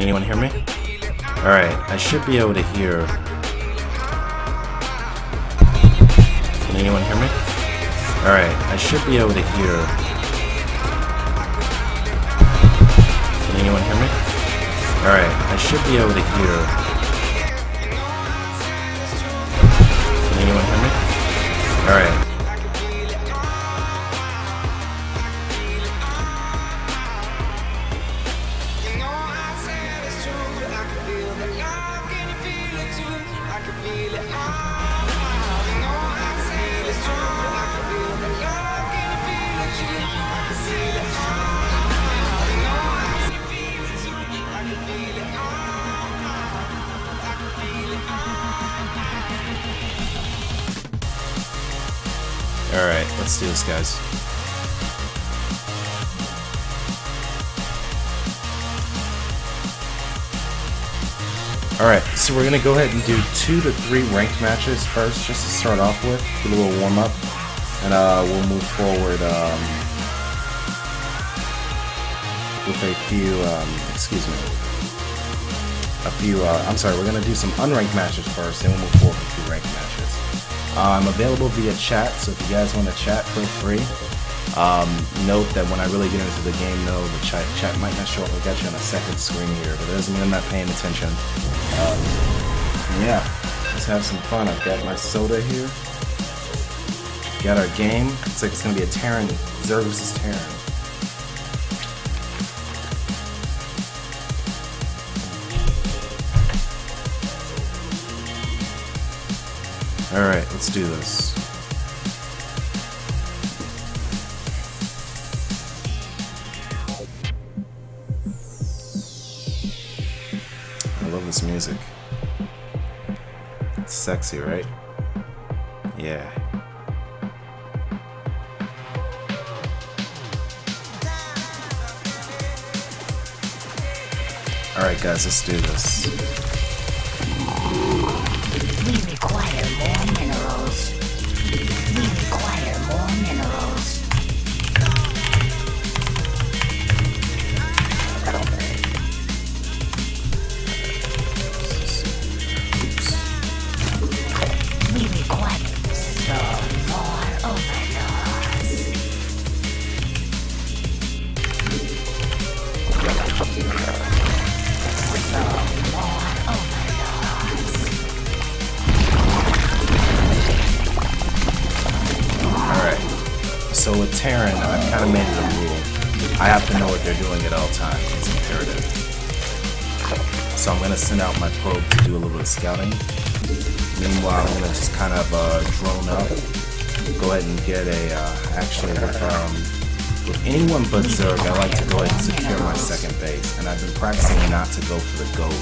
anyone hear me? Alright, I should be able to hear. Can anyone hear me? Alright, I should be able to hear. Can anyone hear me? Alright, I should be able to hear. Can anyone hear me? Alright. Alright, let's do this, guys. Alright, so we're gonna go ahead and do 2 to 3 ranked matches first, just to start off with, get a little warm up, and we'll move forward with a few, I'm sorry, we're gonna do some unranked matches first, then we'll move forward with 2 ranked matches. I'm available via chat, so if you guys want to chat, feel free. Note that when I really get into the game, though, the chat might not show up. I got you on a second screen here, but that doesn't mean I'm not paying attention. Yeah, let's have some fun. I've got my soda here. Got our game. Looks like it's going to be a Terran, Zerg vs. Terran. Alright, let's do this. I love this music. It's sexy, right? Yeah. Alright guys, let's do this. We require more minerals. We require more minerals. We require some more overdose. Some more overdose. So with Terran, I've kind of made it a rule. I have to know what they're doing at all times. It's imperative. So I'm going to send out my probe to do a little bit of scouting. Meanwhile, I'm going to just kind of drone up. Go ahead and get a, actually with anyone but Zerg, I like to go ahead and secure my second base. And I've been practicing not to go for the gold.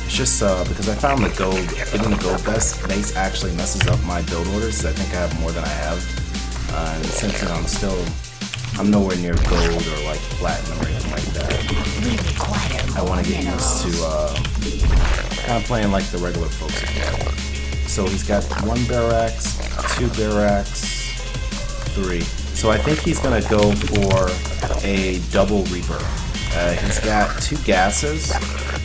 It's just because I found the gold, getting the gold base actually messes up my build orders. I think I have more than I have. And since I'm nowhere near gold or like platinum or anything like that, I want to get used to kind of playing like the regular folks again. So he's got 1 barracks, 2 barracks, 3. So I think he's gonna go for a double Reaper. He's got 2 gases,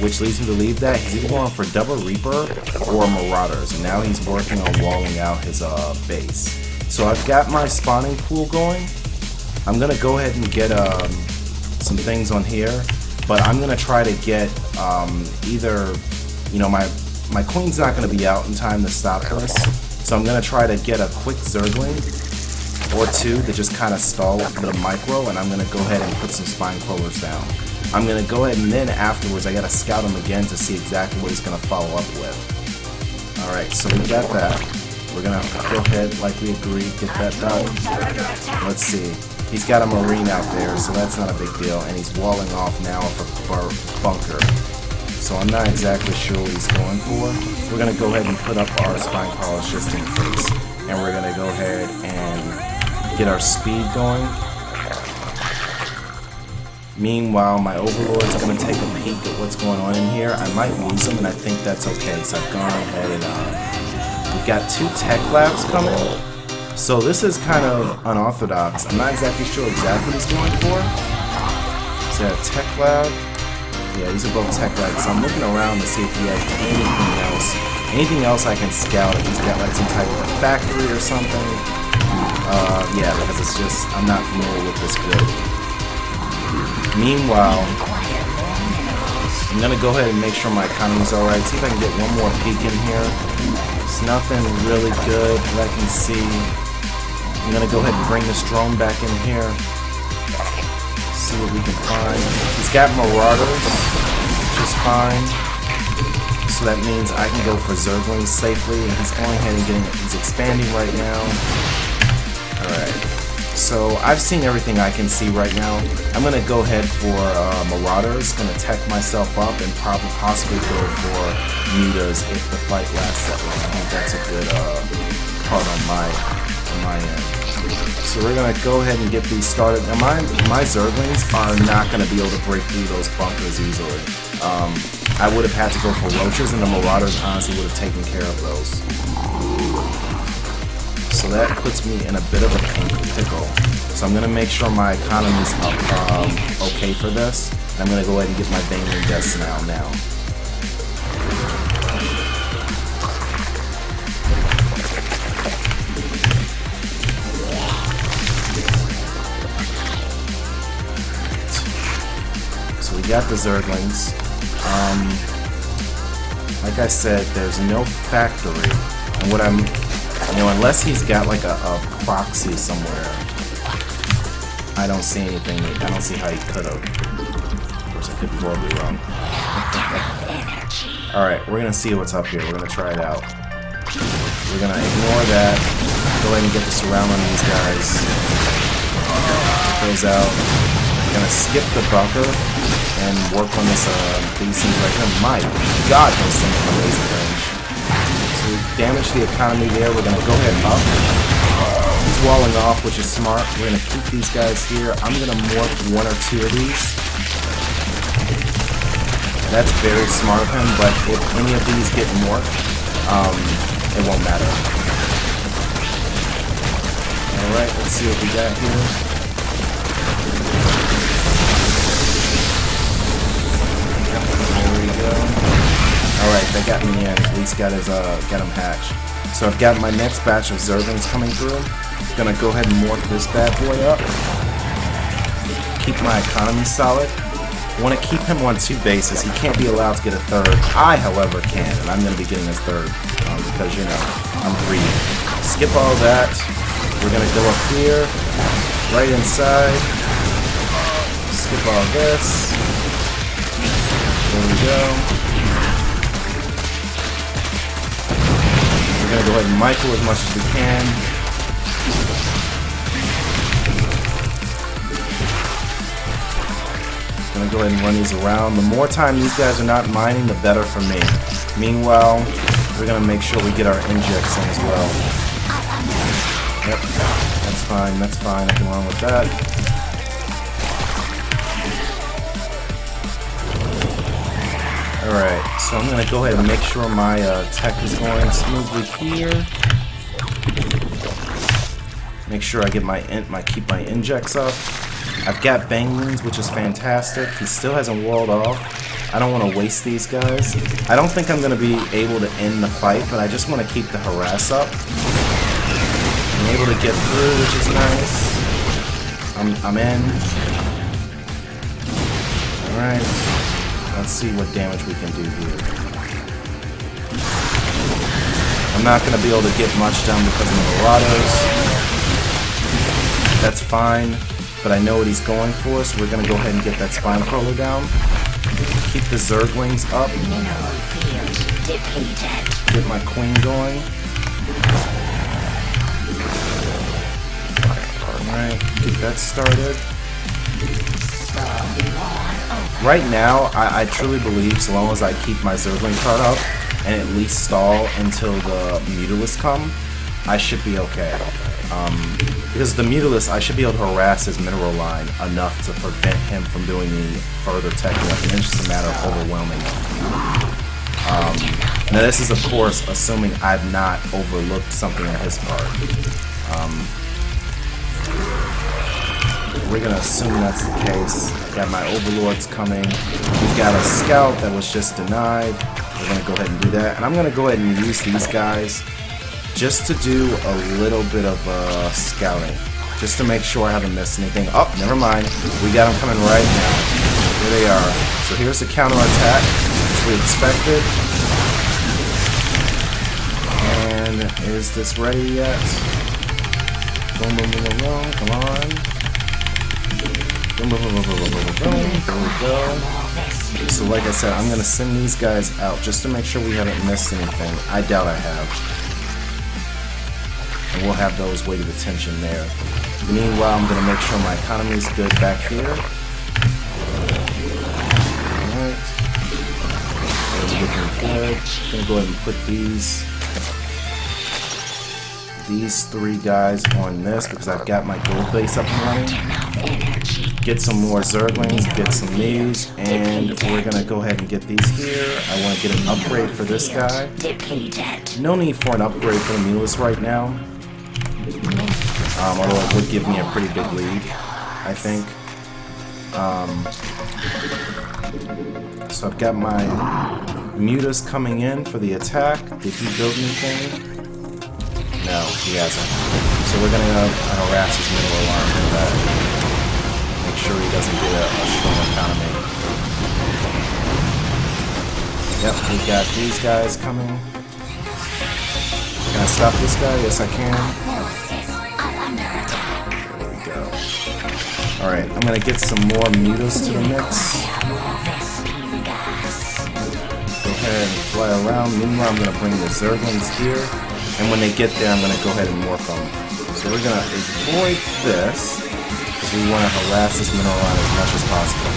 which leads me to believe that he's either going for double Reaper or Marauders. And now he's working on walling out his base. So I've got my spawning pool going. I'm gonna go ahead and get some things on here, but I'm gonna try to get either, you know, my queen's not gonna be out in time to stop this, so I'm gonna try to get a quick Zergling or 2 to just kind of stall the micro, and I'm gonna go ahead and put some spine crawlers down. I'm gonna go ahead and then afterwards I gotta scout him again to see exactly what he's gonna follow up with. All right, so we got that. We're gonna go ahead, like we agreed, get that done. Let's see. He's got a marine out there, so that's not a big deal, and he's walling off now for bunker. So I'm not exactly sure what he's going for. We're gonna go ahead and put up our spine crawlers just in case, and we're gonna go ahead and get our speed going. Meanwhile, my overlord's gonna take a peek at what's going on in here. I might lose him, and I think that's okay. So I've gone ahead and we've got 2 tech labs coming. So this is kind of unorthodox. I'm not exactly sure exactly what he's going for. Is that a tech lab? Yeah, these are both tech lights. So I'm looking around to see if he has anything else. Anything else I can scout. If he's got like some type of factory or something. Yeah, because it's just, I'm not familiar with this build. Meanwhile, I'm gonna go ahead and make sure my economy's alright. See if I can get one more peek in here. It's nothing really good that I can see. I'm gonna go ahead and bring this drone back in here. See what we can find. He's got Marauders, which is fine. So that means I can go for Zerglings safely, and he's going ahead and he's expanding right now. Alright. So I've seen everything I can see right now. I'm gonna go ahead for Marauders, gonna tech myself up, and possibly go for Mutas if the fight lasts that long. I think that's a good part on my end. So we're gonna go ahead and get these started. Now my Zerglings are not gonna be able to break through those bunkers easily. I would have had to go for Roaches, and the Marauders honestly would have taken care of those. So that puts me in a bit of a pickle. So I'm gonna make sure my economy's okay for this. I'm gonna go ahead and get my Baneling Deaths now. So we got the Zerglings. Like I said, there's no factory, and what I'm, unless he's got like a proxy somewhere, I don't see anything. I don't see how he could have. Of course, I could be horribly wrong. Alright, we're gonna see what's up here. We're gonna try it out. We're gonna ignore that. Go ahead and get the surround on these guys. Goes out. We're gonna skip the bunker and work on this these things right here. My god, those things are amazing range. So we damaged the economy there. We're gonna go ahead up. He's walling off, which is smart. We're gonna keep these guys here. I'm gonna morph one or two of these. That's very smart of him, but if any of these get morphed, it won't matter. Alright, let's see what we got here. Alright, that got me in. At least got him hatched. So I've got my next batch of Zerglings coming through. Gonna go ahead and morph this bad boy up. Keep my economy solid. Want to keep him on 2 bases. He can't be allowed to get a third. I, however, can, and I'm gonna be getting his third because I'm greedy. Skip all that. We're gonna go up here, right inside. Skip all this. There we go. We're gonna go ahead and micro as much as we can. Gonna go ahead and run these around. The more time these guys are not mining, the better for me. Meanwhile, we're gonna make sure we get our injects in as well. Yep, that's fine, nothing wrong with that. Alright, so I'm gonna go ahead and make sure my tech is going smoothly here. Make sure I get keep my injects up. I've got Banglings, which is fantastic. He still hasn't walled off. I don't want to waste these guys. I don't think I'm going to be able to end the fight, but I just want to keep the harass up. I'm able to get through, which is nice. I'm in. Alright. Let's see what damage we can do here. I'm not going to be able to get much done because of the Marauders. That's fine. But I know what he's going for, so we're going to go ahead and get that Spine Crawler down. Keep the Zerglings up. Get my Queen going. Alright, get that started. Right now, I truly believe so long as I keep my Zergling card up and at least stall until the Mutalisks come, I should be okay. Because the Mutalisks, I should be able to harass his mineral line enough to prevent him from doing any further teching, and it's just a matter of overwhelming him. Now this is of course assuming I've not overlooked something on his part. we're gonna assume that's the case. Got my overlords coming. We've got a scout that was just denied. We're gonna go ahead and do that. And I'm gonna go ahead and use these guys just to do a little bit of scouting. Just to make sure I haven't missed anything. Oh, never mind. We got them coming right now. Here they are. So here's the counterattack, as we expected. And is this ready yet? Boom, boom, boom, boom, boom. Come on. Boom, boom, boom, boom, boom, boom, boom, boom. There we go. So like I said, I'm going to send these guys out just to make sure we haven't missed anything. I doubt I have. And we'll have those weighted attention there. Meanwhile, I'm going to make sure my economy is good back here. Alright. Those are looking good. I'm going to go ahead and put these three guys on this because I've got my gold base up and running. Get some more Zerglings, get some these, and we're going to go ahead and get these here. I want to get an upgrade for this guy. No need for an upgrade for the Mulus right now. Although it would give me a pretty big lead, I think. So I've got my Mutas coming in for the attack. Did he build anything? No, he hasn't. So we're gonna harass his middle alarm for that. Make sure he doesn't get a strong economy. Yep, we got these guys coming. Can I stop this guy? Yes, I can. There we go. Alright, I'm gonna get some more Mutas to the mix. Go ahead and fly around. Meanwhile, I'm gonna bring the Zerglings here. And when they get there, I'm going to go ahead and morph them. So we're going to avoid this, because we want to harass this mineral line as much as possible.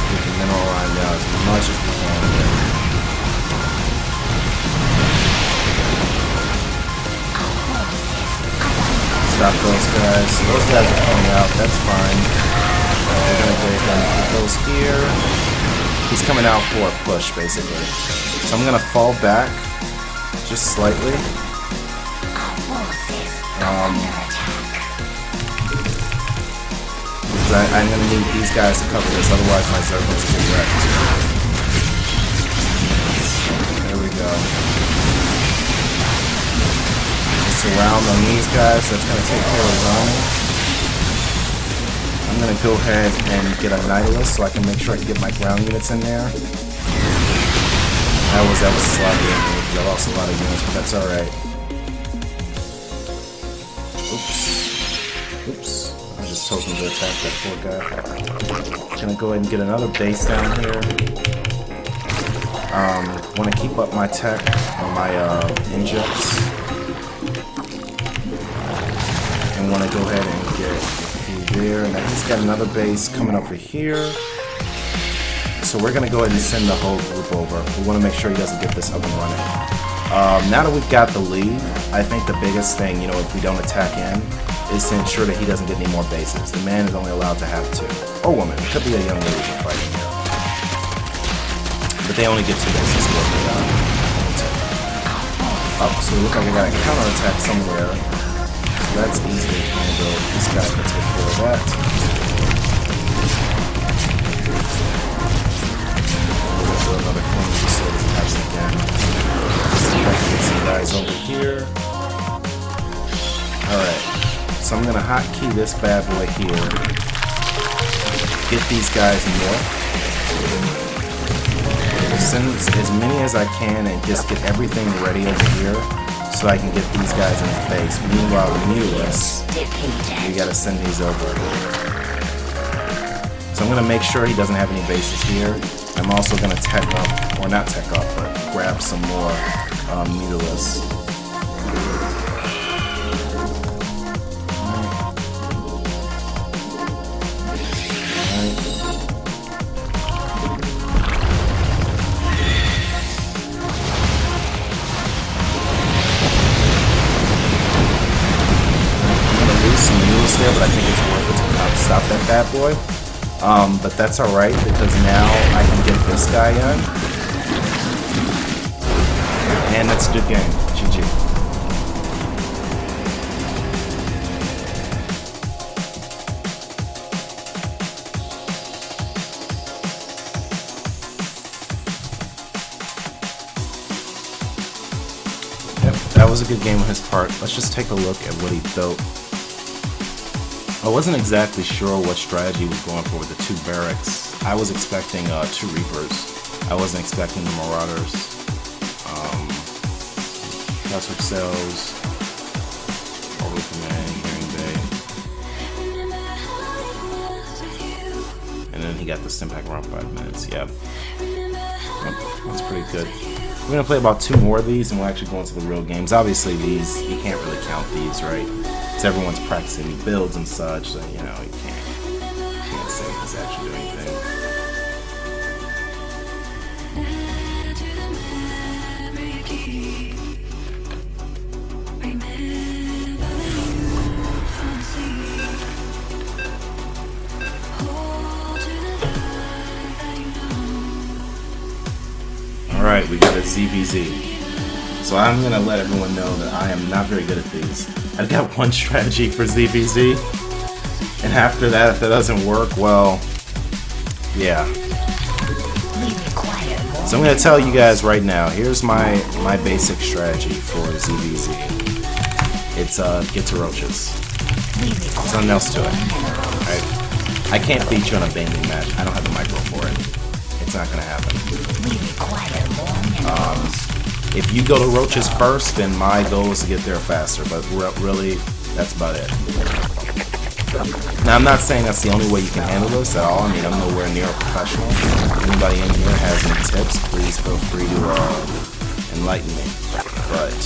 Get the mineral line down as much as we can here. Stop those guys. Those guys are coming out. That's fine. We're gonna go ahead and put those here. He's coming out for a push, basically. So I'm gonna fall back just slightly. I'm gonna need these guys to cover this, otherwise my Zerglings get wrecked. There we go. Surround on these guys, that's going to take care of his army. I'm going to go ahead and get a Nihilist so I can make sure I can get my ground units in there. That was sloppy of me because I lost a lot of units, but that's alright. Oops. I just told him to attack that poor guy. Gonna go ahead and get another base down here. Want to keep up my tech on my injects. Want to go ahead and get through there. Now he's got another base coming over here. So we're going to go ahead and send the whole group over. We want to make sure he doesn't get this up and running. Now that we've got the lead, I think the biggest thing, if we don't attack in, is to ensure that he doesn't get any more bases. The man is only allowed to have 2. Or woman. It could be a young lady we're fighting here. But they only get 2 bases. So we look like we got a counterattack somewhere. That's easily handled. This guy can take care of that. We'll do another clean just so it attacks again. See if I can get some guys over here. Alright. So I'm going to hotkey this bad boy here. Get these guys north. Send as many as I can and just get everything ready over here. So I can get these guys in his base. Meanwhile, the Mulus, we gotta send these over. So I'm gonna make sure he doesn't have any bases here. I'm also gonna tech up, or not tech up, but grab some more Mulus. There, but I think it's worth it to stop that bad boy. But that's alright because now I can get this guy in. And that's a good game. GG. Yep, that was a good game on his part. Let's just take a look at what he built. I wasn't exactly sure what strategy he was going for with the 2 barracks. I was expecting 2 Reapers. I wasn't expecting the Marauders. Classic Cells, Orbital Command, Hearing Bay. And then he got the Stimpack around 5 minutes. Yep. That's pretty good. We're going to play about 2 more of these and we'll actually go into the real games. Obviously these, you can't really count these, right? Because everyone's practicing builds and such, so you know, you can't say he's actually doing anything. Alright, we got a ZVZ. So I'm going to let everyone know that I am not very good at these. I've got one strategy for ZVZ. And after that, if that doesn't work, well, yeah. So I'm going to tell you guys right now, here's my basic strategy for ZVZ. It's get to roaches. There's nothing else to it. Right? I can't beat you on a banging match. I don't have the micro for it. It's not going to happen. If you go to roaches first, then my goal is to get there faster, but really, that's about it. Now, I'm not saying that's the only way you can handle this at all. I mean, I'm nowhere near a professional. If anybody in here has any tips, please feel free to enlighten me. But,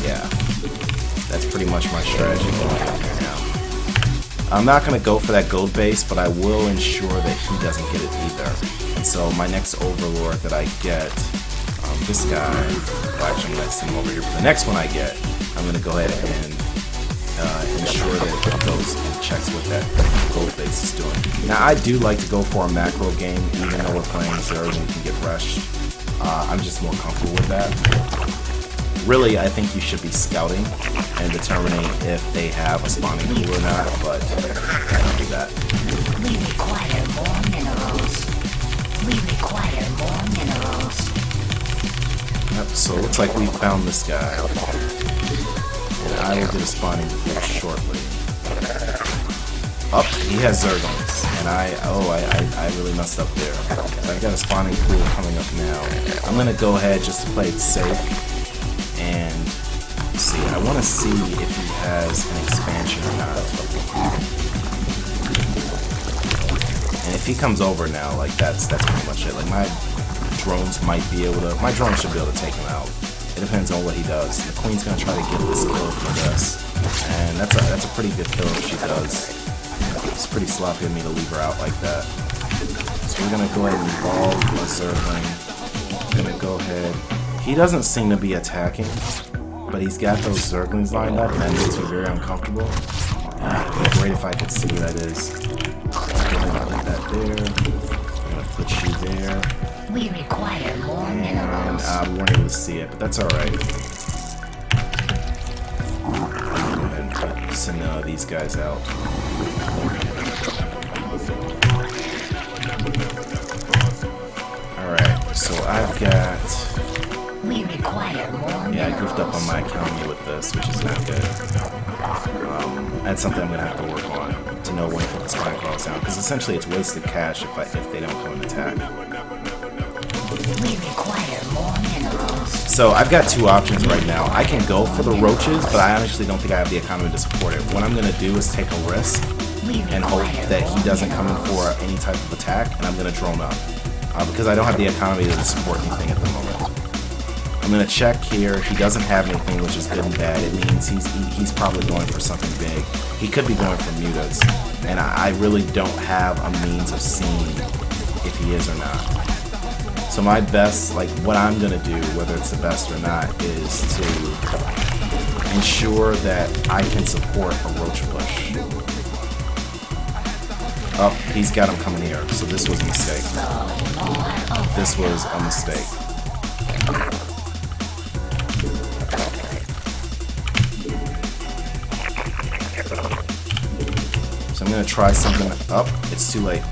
yeah, that's pretty much my strategy going on here now. I'm not going to go for that gold base, but I will ensure that he doesn't get it either. And so my next overlord that I get, this guy, well, actually I'm going to send him over here, but the next one I get, I'm going to go ahead and ensure that it goes and checks what that gold base is doing. Now, I do like to go for a macro game, even though we're playing Zerg and we can get rushed. I'm just more comfortable with that. Really, I think you should be scouting and determining if they have a spawning pool or not, but I don't do that. We require more minerals. We require more minerals. Yep, so it looks like we found this guy. And I will get a spawning pool shortly. Up, he has Zerglings, and I really messed up there. So I got a spawning pool coming up now. I'm gonna go ahead just to play it safe and see. I want to see if he has an expansion or not. And if he comes over now, like that's pretty much it. Like my drones might be able to. My drone should be able to take him out. It depends on what he does. The queen's gonna try to get this kill for this, and that's a pretty good kill if she does. It's pretty sloppy of me to leave her out like that. So we're gonna go ahead and involve the Zergling. I'm gonna go ahead. He doesn't seem to be attacking, but he's got those Zerglings lined up, and that makes me very uncomfortable. It'd be great if I could see who that is. I'm gonna put that there. I'm gonna put you there. We require more minerals. We weren't able to see it, but that's alright. Go ahead and send these guys out. Alright, so I've got... We require more Yeah, I goofed up on my economy with this, which is not good. That's something I'm going to have to work on, to know when to put the spine claws down, because essentially it's wasted cash if they don't come and attack. We require more minerals. So I've got 2 options right now. I can go for the roaches, but I honestly don't think I have the economy to support it. What I'm going to do is take a risk and hope that he doesn't come in for any type of attack, and I'm going to drone up. Because I don't have the economy to support anything at the moment. I'm going to check here. He doesn't have anything, which is good and bad. It means he's probably going for something big. He could be going for mutas, and I really don't have a means of seeing if he is or not. So my best, like what I'm going to do, whether it's the best or not, is to ensure that I can support a roach push. Oh, he's got him coming here. So this was a mistake. This was a mistake. So I'm gonna try something up. It's too late.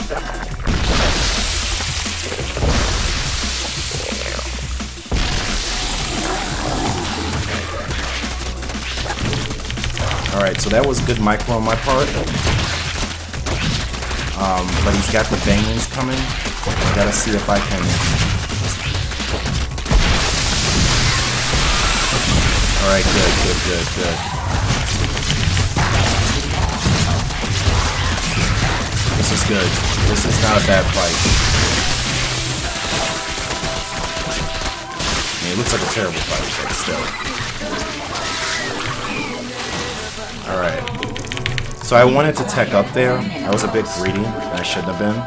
Alright, so that was a good micro on my part. But he's got the bangs coming. I gotta see if I can. Alright, good. This is good. This is not a bad fight. I mean, it looks like a terrible fight, but still. Alright. So I wanted to tech up there. I was a bit greedy, and I shouldn't have been.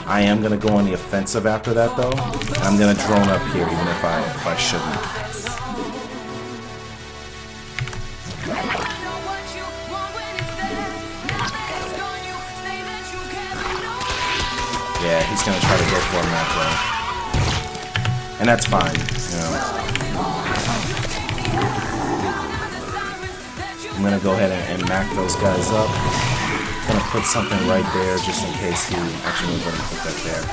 I am gonna go on the offensive after that though. And I'm gonna drone up here even if I shouldn't. Yeah, he's gonna try to go for a macro. And that's fine, you know. I'm gonna go ahead and mac those guys up. I'm gonna put something right there just in case he actually was gonna put that there.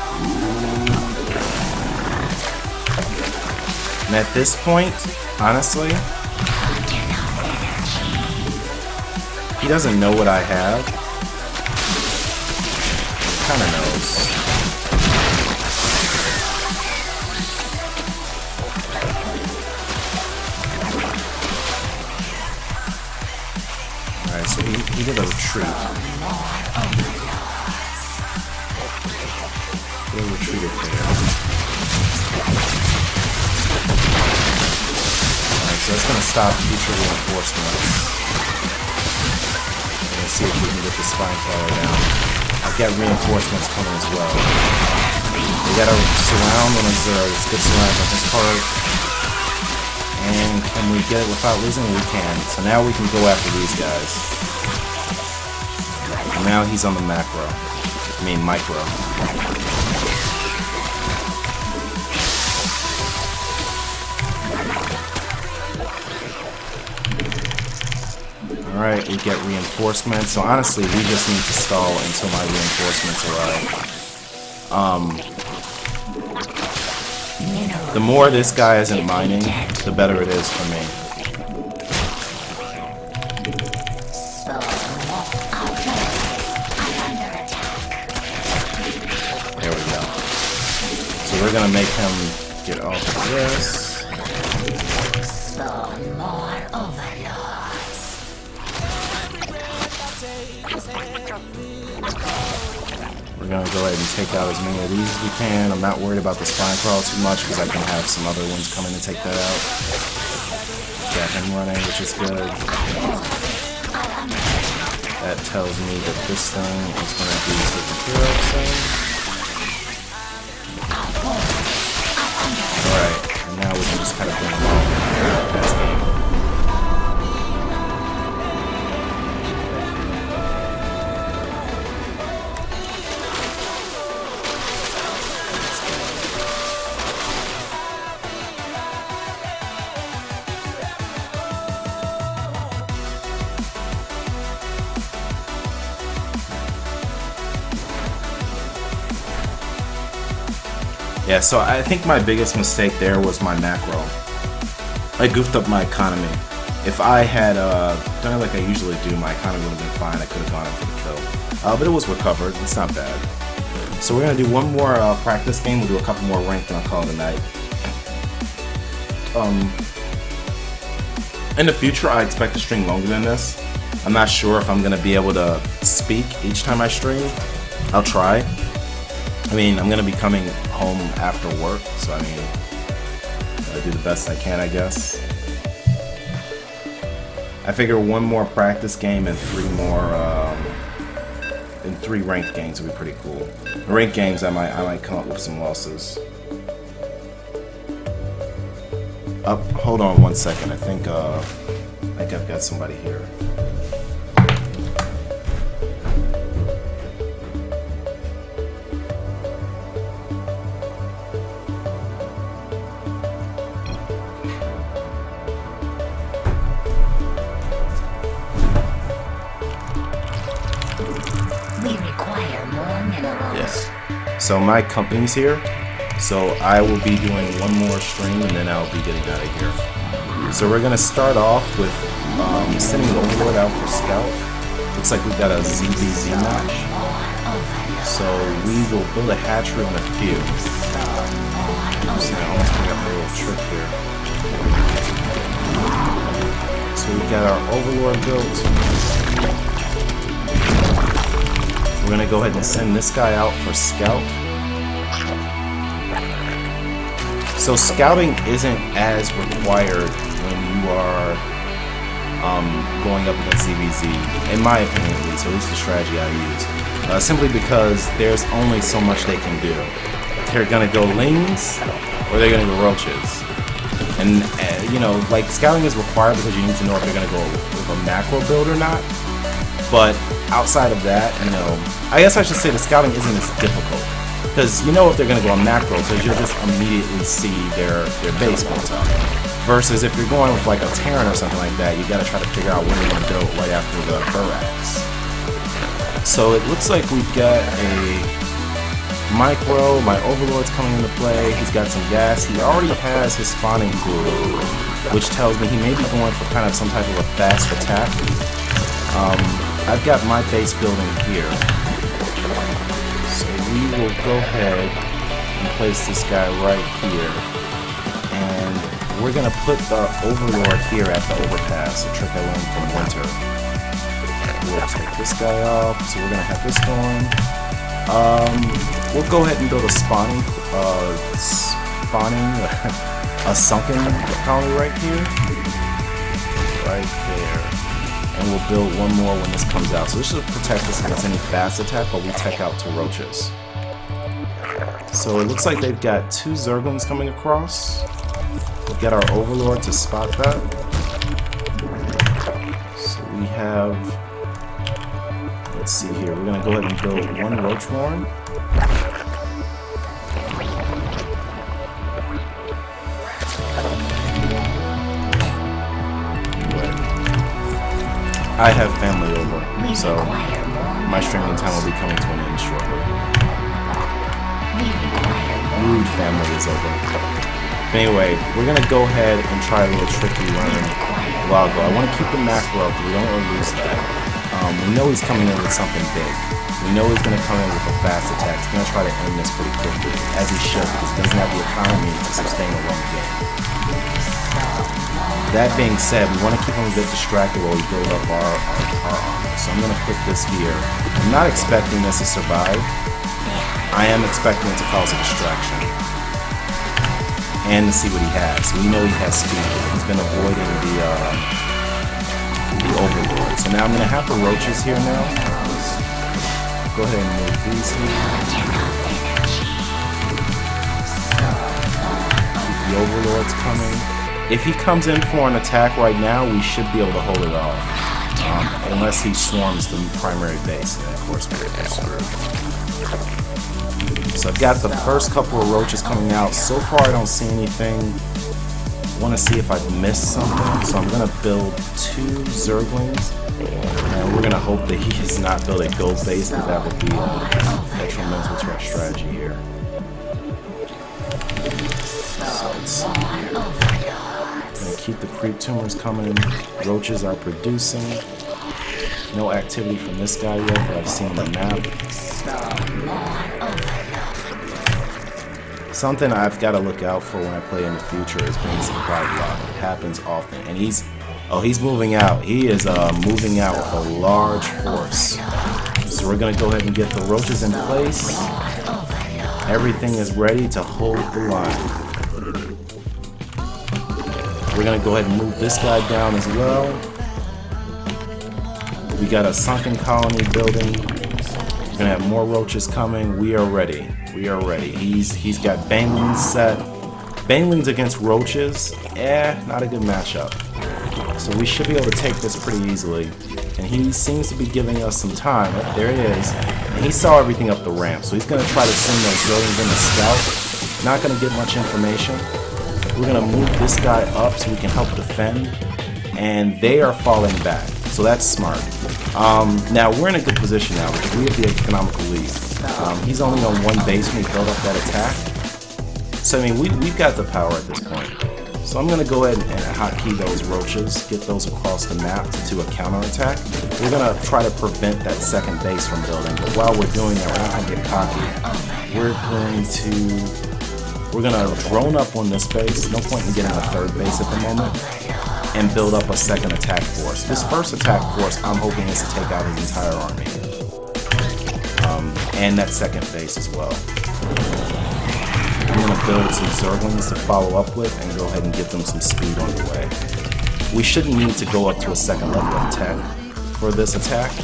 And at this point, honestly, he doesn't know what I have. He kinda knows. Alright, so he did a retreat. He retreated there. Alright, so that's gonna stop future reinforcements. Let's see if we can get the spine crawler down. I've got reinforcements coming as well. We gotta surround on his let's get surrounded on his part. And can we get it without losing? We can. So now we can go after these guys. And now he's on the macro. I mean micro. Alright, we get reinforcements. So honestly, we just need to stall until my reinforcements arrive. The more this guy isn't mining, the better it is for me. There we go. So we're gonna make him get off of this. We're gonna go ahead and take out as many of these as we can. I'm not worried about the spine crawl too much because I can have some other ones coming to take that out. Got him running, which is good. That tells me that this thing is gonna be taken care of soon. Alright, and now we can just kind of bring them all. That's good. Yeah, so I think my biggest mistake there was my macro. I goofed up my economy. If I had done it like I usually do, my economy would have been fine. I could have gone in for the kill. But it was recovered. It's not bad. So we're going to do one more practice game. We'll do a couple more ranked and I'll call it a night. In the future, I expect to stream longer than this. I'm not sure if I'm going to be able to speak each time I stream. I'll try. I mean, I'm going to be coming home after work, so I mean, I'll do the best I can, I guess. I figure one more practice game and three ranked games would be pretty cool. The ranked games, I might come up with some losses. Hold on one second. I think I've got somebody here. So my company's here, so I will be doing one more stream and then I'll be getting out of here. So we're gonna start off with sending the Overlord out for scout. Looks like we've got a ZBZ match. So we will build a hatchery on a few. So I almost forgot my little trick here. So we've got our Overlord built. We're gonna go ahead and send this guy out for scout. So scouting isn't as required when you are going up against ZBZ, in my opinion at least the strategy I use. Simply because there's only so much they can do. They're gonna go lings, or they're gonna go roaches. And you know, like scouting is required because you need to know if they're gonna go with a macro build or not. But outside of that, you know, I guess I should say the scouting isn't as difficult. Because you know if they're going to go on macro, because you'll just immediately see their base built up. Versus if you're going with like a Terran or something like that, you got to try to figure out when you're going to build right after the Burax. So it looks like we've got a micro, my Overlord's coming into play, he's got some gas, he already has his spawning pool, which tells me he may be going for kind of some type of a fast attack. I've got my base building here. So we will go ahead and place this guy right here. And we're going to put the Overlord here at the overpass, a trick I learned from Winter. We'll take this guy off, so we're going to have this going. We'll go ahead and build a a sunken colony right here. Right there. And we'll build one more when this comes out. So this should protect us against any fast attack, but we tech out to roaches. So it looks like they've got 2 Zerglings coming across. We'll get our Overlord to spot that. So we have, let's see here, we're gonna go ahead and build 1 Roach Warren. I have family over, so my streaming time will be coming to an end shortly. Rude family is over. But anyway, we're gonna go ahead and try a little trick we learned a while ago. I want to keep the macro up, because we don't want to lose that. We know he's coming in with something big. We know he's gonna come in with a fast attack. He's gonna try to end this pretty quickly, as he should, because he doesn't have the economy to sustain a long game. That being said, we want to keep him a bit distracted while we build up our armor. So I'm going to put this here. I'm not expecting this to survive. I am expecting it to cause a distraction. And to see what he has. We know he has speed. He's been avoiding the Overlord. So now I'm going to have the roaches here now. Go ahead and move these here. The Overlord's coming. If he comes in for an attack right now, we should be able to hold it off. Unless he swarms the primary base, then of course we're screwed. So I've got the first couple of roaches coming out. So far I don't see anything. I want to see if I've missed something. So I'm going to build 2 Zerglings. And we're going to hope that he does not build a gold base, because that would be detrimental to our strategy here. So let's see here. Keep the creep tumors coming. Roaches are producing. No activity from this guy yet, but I've seen the map. Something I've got to look out for when I play in the future is being supply block. It happens often, and he's moving out. He is moving out with a large force. So we're gonna go ahead and get the roaches in place. Everything is ready to hold the line. We're going to go ahead and move this guy down as well. We got a sunken colony building. We're going to have more roaches coming. We are ready. We are ready. He's got banelings set. Banelings against roaches, not a good matchup. So we should be able to take this pretty easily. And he seems to be giving us some time. Oh, there it is. And he saw everything up the ramp. So he's going to try to send those Zerglings in to scout. Not going to get much information. We're going to move this guy up so we can help defend. And they are falling back. So that's smart. Now we're in a good position now because we have the economical lead. He's only on one base when we build up that attack. So I mean, we've got the power at this point. So I'm gonna go ahead and hotkey those roaches, get those across the map to do a counterattack. We're gonna try to prevent that second base from building, but while we're doing that, we're not gonna get cocky. We're gonna drone up on this base, no point in getting a third base at the moment, and build up a second attack force. This first attack force, I'm hoping is to take out his entire army. And that second base as well. I'm going to build some Zerglings to follow up with and go ahead and give them some speed on the way. We shouldn't need to go up to a second level of tech for this attack,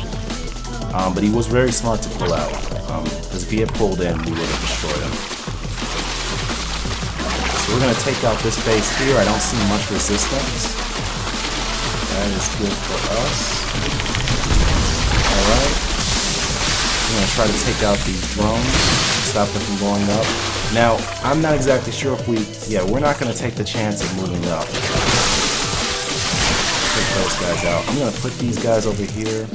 but he was very smart to pull out, because if he had pulled in, we would have destroyed him. So we're going to take out this base here. I don't see much resistance. That is good for us. Alright. I'm going to try to take out these drones, stop them from going up. Now, I'm not exactly sure if we're not going to take the chance of moving up. Take those guys out. I'm going to put these guys over here.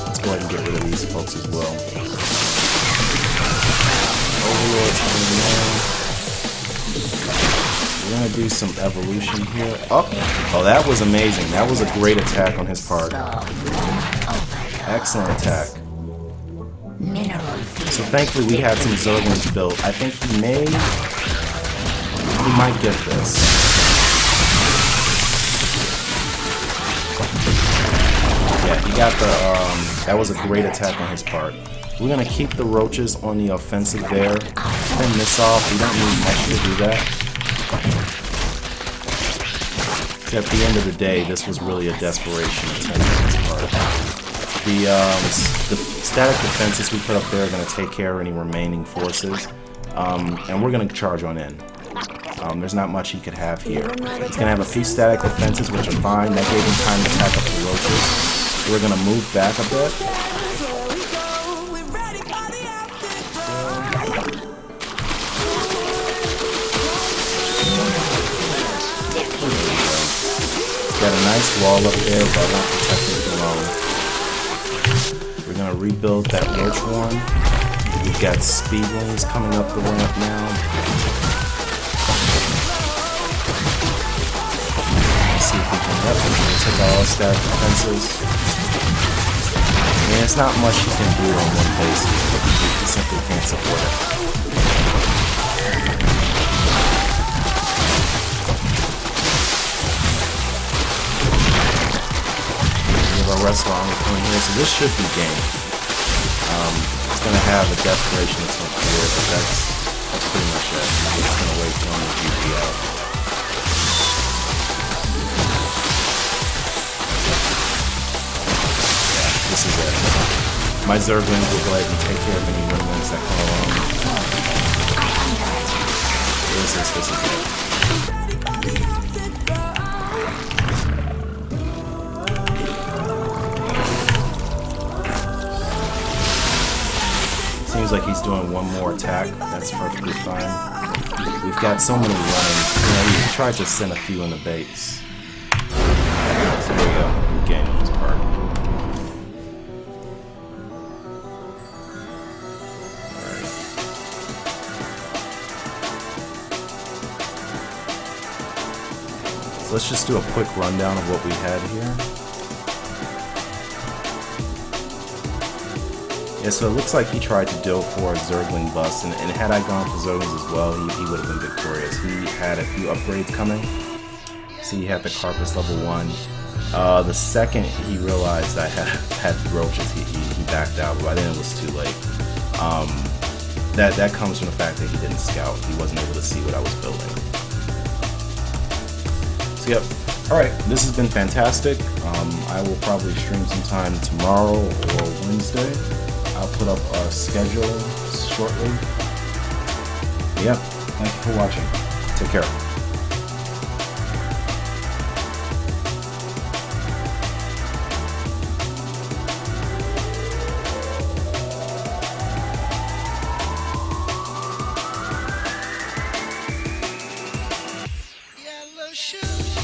Let's go ahead and get rid of these folks as well. Overlord's coming in. We're going to do some evolution here. Oh, that was amazing. That was a great attack on his part. Excellent attack. So thankfully we had some Zerglings built. I think he might get this. Yeah, he got the, that was a great attack on his part. We're gonna keep the roaches on the offensive there. Fend this off, we don't need much to do that. At the end of the day, this was really a desperation attempt on his part. The static defenses we put up there are going to take care of any remaining forces, and we're going to charge on in. There's not much he could have here. He's going to have a few static defenses, which are fine. That gave him time to attack up the roaches. We're going to move back a bit. Got a nice wall up there, but I won't protect it for long. We're gonna rebuild that roach one. We've got speedlings coming up the ramp now. Let's see if we can take all our static defenses. And it's not much you can do on one base here. You simply can't support it. Wrestler on the point here, so this should be game. It's going to have a desperation attempt here, but that's pretty much it. It's going to wait for him to GG out. Yeah, this is it. My Zerglings will go ahead and take care of any remnants that come along. This is it. Seems like he's doing one more attack. That's perfectly fine. We've got so many running. He tried to send a few in the base. So there we go. Good game on his part. Alright. So let's just do a quick rundown of what we had here. Yeah, so it looks like he tried to go for a Zergling bust, and had I gone for Zerglings as well, he would have been victorious. He had a few upgrades coming. See, he had the Carpus level 1. The second he realized I had roaches, he backed out, but by then it was too late. That comes from the fact that he didn't scout. He wasn't able to see what I was building. So yep. Alright, this has been fantastic. I will probably stream sometime tomorrow or Wednesday. I'll put up our schedule shortly. Yeah, thank you for watching. Take care. Yellow shoes.